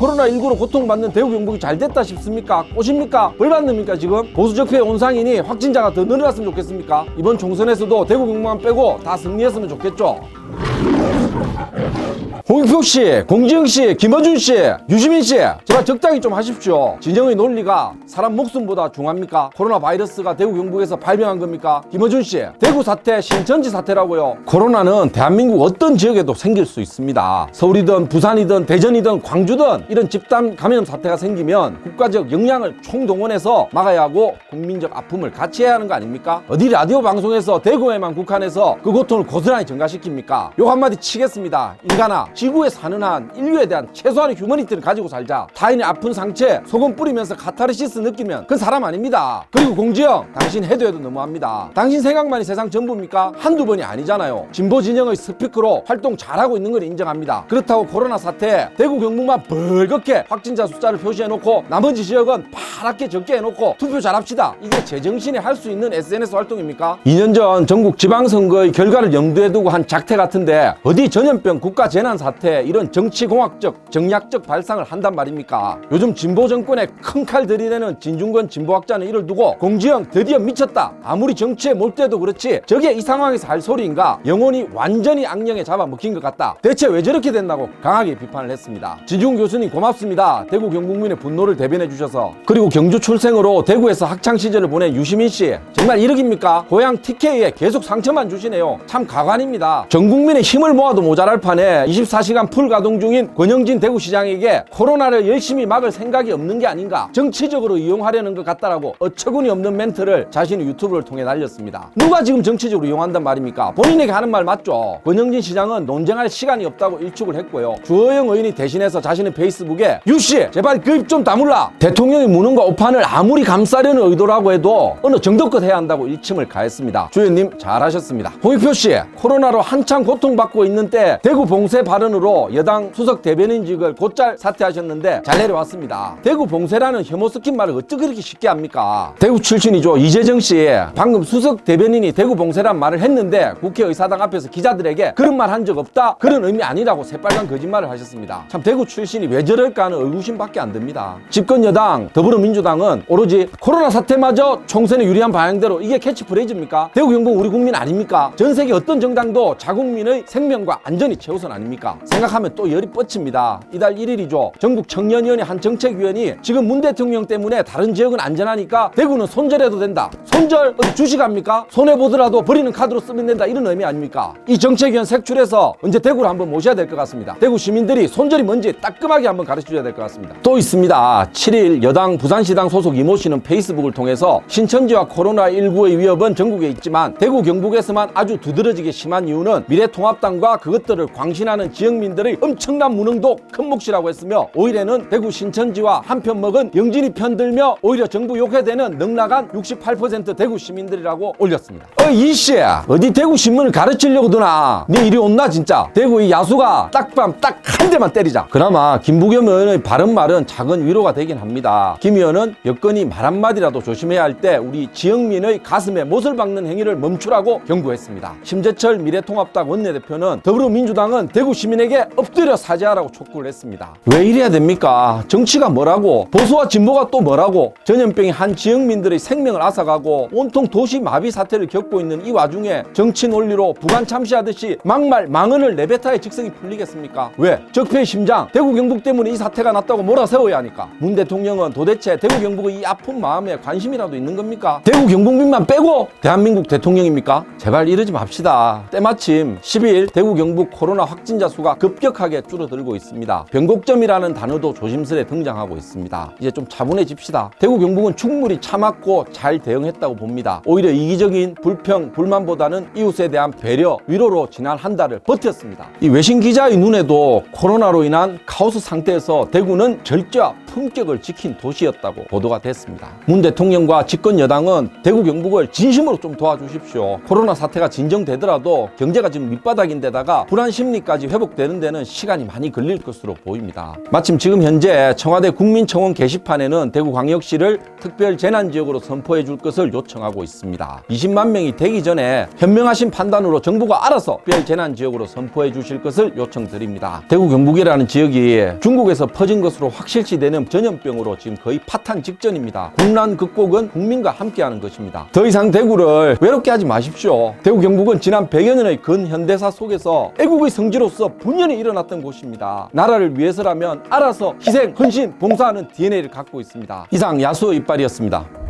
코로나19로 고통받는 대구 경북이 잘 됐다 싶습니까? 꼬십니까? 벌 받습니까 지금? 보수적폐 온상이니 확진자가 더 늘어났으면 좋겠습니까? 이번 총선에서도 대구 경북만 빼고 다 승리했으면 좋겠죠. 홍익표씨, 공지영씨, 김어준씨, 유시민씨, 제발 적당히 좀 하십시오. 진영의 논리가 사람 목숨보다 중요합니까? 코로나 바이러스가 대구 경북에서 발병한 겁니까? 김어준씨, 대구 사태 신천지 사태라고요. 코로나는 대한민국 어떤 지역에도 생길 수 있습니다. 서울이든 부산이든 대전이든 광주든 이런 집단 감염 사태가 생기면 국가적 역량을 총동원해서 막아야 하고 국민적 아픔을 같이 해야 하는 거 아닙니까? 어디 라디오 방송에서 대구에만 국한해서 그 고통을 고스란히 전가시킵니까? 욕 한마디 치겠습니다. 인간아, 지구에 사는 한 인류에 대한 최소한의 휴머니티를 가지고 살자. 타인의 아픈 상처에 소금 뿌리면서 카타르시스 느끼면 그건 사람 아닙니다. 그리고 공지영, 당신 해도 너무합니다. 당신 생각만이 세상 전부입니까? 한두 번이 아니잖아요. 진보 진영의 스피커로 활동 잘하고 있는 걸 인정합니다. 그렇다고 코로나 사태에 대구 경북만 벌겋게 확진자 숫자를 표시해놓고 나머지 지역은 파랗게 적게 해놓고 투표 잘합시다. 이게 제정신에 할 수 있는 SNS 활동입니까? 2년 전 전국 지방선거의 결과를 염두에 두고 한 작태 같은데 어디 전염병 국가재난 사태 이런 정치공학적 정략적 발상을 한단 말입니까? 요즘 진보 정권에 큰 칼 들이대는 진중권 진보학자는 이를 두고 공지영 드디어 미쳤다. 아무리 정치에 몰두해도 그렇지 저게 이 상황에서 할 소리인가? 영혼이 완전히 악령에 잡아먹힌 것 같다. 대체 왜 저렇게 됐나고 강하게 비판을 했습니다. 진중 교수님 고맙습니다. 대구 경북민의 분노를 대변해 주셔서. 그리고 경주 출생으로 대구에서 학창 시절을 보낸 유시민 씨, 정말 이러깁니까? 고향 TK에 계속 상처만 주시네요. 참 가관입니다. 전 국민의 힘을 모아도 모자랄 판에 24시간 풀 가동 중인 권영진 대구시장에게 코로나를 열심히 막을 생각이 없는 게 아닌가, 정치적으로 이용하려는 것 같다라고 어처구니 없는 멘트를 자신의 유튜브를 통해 날렸습니다. 누가 지금 정치적으로 이용한단 말입니까? 본인에게 하는 말 맞죠? 권영진 시장은 논쟁할 시간이 없다고 일축을 했고요. 주호영 의원이 대신해서 자신의 페이스북에 유씨 제발 그 입 좀 다물라, 대통령의 무능과 오판을 아무리 감싸려는 의도라고 해도 어느 정도껏 해야 한다고 일침을 가했습니다. 주연님 잘하셨습니다. 홍익표씨, 코로나로 한창 고통받고 있는 때 대구 봉쇄 발언으로 여당 수석 대변인직을 곧잘 사퇴하셨는데 잘 내려왔습니다. 대구 봉쇄라는 혐오 섞인 말을 어떻게 그렇게 쉽게 합니까? 대구 출신이죠. 이재정씨, 방금 수석 대변인이 대구 봉쇄란 말을 했는데 국회의사당 앞에서 기자들에게 그런 말 한 적 없다, 그런 의미 아니라고 새빨간 거짓말을 하셨습니다. 참 대구 출신이 왜 저럴까 하는 의구심밖에 안 듭니다. 집권 여당 더불어민주당은 오로지 코로나 사태마저 총선에 유리한 방향대로, 이게 캐치프레이즈입니까? 대구 경북 우리 국민 아닙니까? 전 세계 어떤 정당도 자국민의 생명과 안전이 최우선 아닙니까? 생각하면 또 열이 뻗칩니다. 이달 1일이죠. 전국 청년위원회 한 정책위원이 지금 문 대통령 때문에 다른 지역은 안전하니까 대구는 손절해도 된다. 손절 어디 주식합니까? 손해보더라도 버리는 카드로 쓰면 된다, 이런 의미 아닙니까? 이 정책위원 색출해서 언제 대구를 한번 모셔야 될 것 같습니다. 대구 시민들이 손절이 뭔지 따끔하게 한번 가르쳐줘야 될 것 같습니다. 또 있습니다. 7일 여당 부산시당 소속 이모 씨는 페이스북을 통해서 신천지와 코로나19의 위협은 전국에 있지만 대구 경북에서만 아주 두드러지게 심한 이유는 미래통합당과 그것들을 광신하는 지역민들의 엄청난 무능도 큰 몫이라고 했으며, 5일에는 대구 신천지와 한편 먹은 영진이 편들며 오히려 정부 욕해대는 넉나간 68% 대구 시민들이라고 올렸습니다. 이씨 어디 대구 신문을 가르치려고 드나? 네 이리 온나 진짜. 대구 이 야수가 딱밤 딱 한 대만 때리자. 그나마 김부겸 의원의 바른 말은 작은 위로가 되긴 합니다. 김 의원은 여건이 말 한마디라도 조심해야 할 때 우리 지역민의 가슴에 못을 박는 행위를 멈추라고 경고했습니다. 심재철 미래통합당 원내대표는 더불어민주당은 대구 시민에게 엎드려 사죄하라고 촉구를 했습니다. 왜 이래야 됩니까? 정치가 뭐라고, 보수와 진보가 또 뭐라고, 전염병이 한 지역민들의 생명을 앗아가고 온통 도시 마비 사태를 겪고 있는 이 와중에 정치 논리로 부관 참시하듯이 막말 망언을 내뱉어야 직성이 풀리겠습니까? 왜? 적폐의 심장 대구 경북 때문에 이 사태가 났다고 몰아세워야 하니까. 문 대통령은 도대체 대구 경북의 이 아픈 마음에 관심이라도 있는 겁니까? 대구 경북민만 빼고 대한민국 대통령입니까? 제발 이러지 맙시다. 때마침 12일 대구 경북 코로나 확진자 수가 급격하게 줄어들고 있습니다. 변곡점이라는 단어도 조심스레 등장하고 있습니다. 이제 좀 차분해집시다. 대구 경북은 충분히 참았고 잘 대응했다고 봅니다. 오히려 이기적인 불평 불만보다는 이웃에 대한 배려 위로로 지난 한 달을 버텼습니다. 이 외신 기자의 눈에도 코로나로 인한 카오스 상태에서 대구는 절제와 품격을 지킨 도시였다고 보도가 됐습니다. 문 대통령과 집권 여당은 대구 경북을 진심으로 좀 도와주십시오. 코로나 사태가 진정되더라도 경제가 지금 밑바닥인데다가 불안 심리까지 회복되는 데는 시간이 많이 걸릴 것으로 보입니다. 마침 지금 현재 청와대 국민청원 게시판에는 대구광역시를 특별 재난지역으로 선포해 줄 것을 요청하고 있습니다. 20만 명이 되기 전에 현명하신 판단으로 정부가 알아서 특별 재난지역으로 선포해 주실 것을 요청드립니다. 대구 경북이라는 지역이 중국에서 퍼진 것으로 확실시되는 전염병으로 지금 거의 파탄 직전입니다. 국난 극복은 국민과 함께하는 것입니다. 더 이상 대구를 외롭게 하지 마십시오. 대구 경북은 지난 100여 년의 근현대사 속에서 애국의 성지로서 분연히 일어났던 곳입니다. 나라를 위해서라면 알아서 희생, 헌신, 봉사하는 DNA를 갖고 있습니다. 이상 야수의 이빨이었습니다.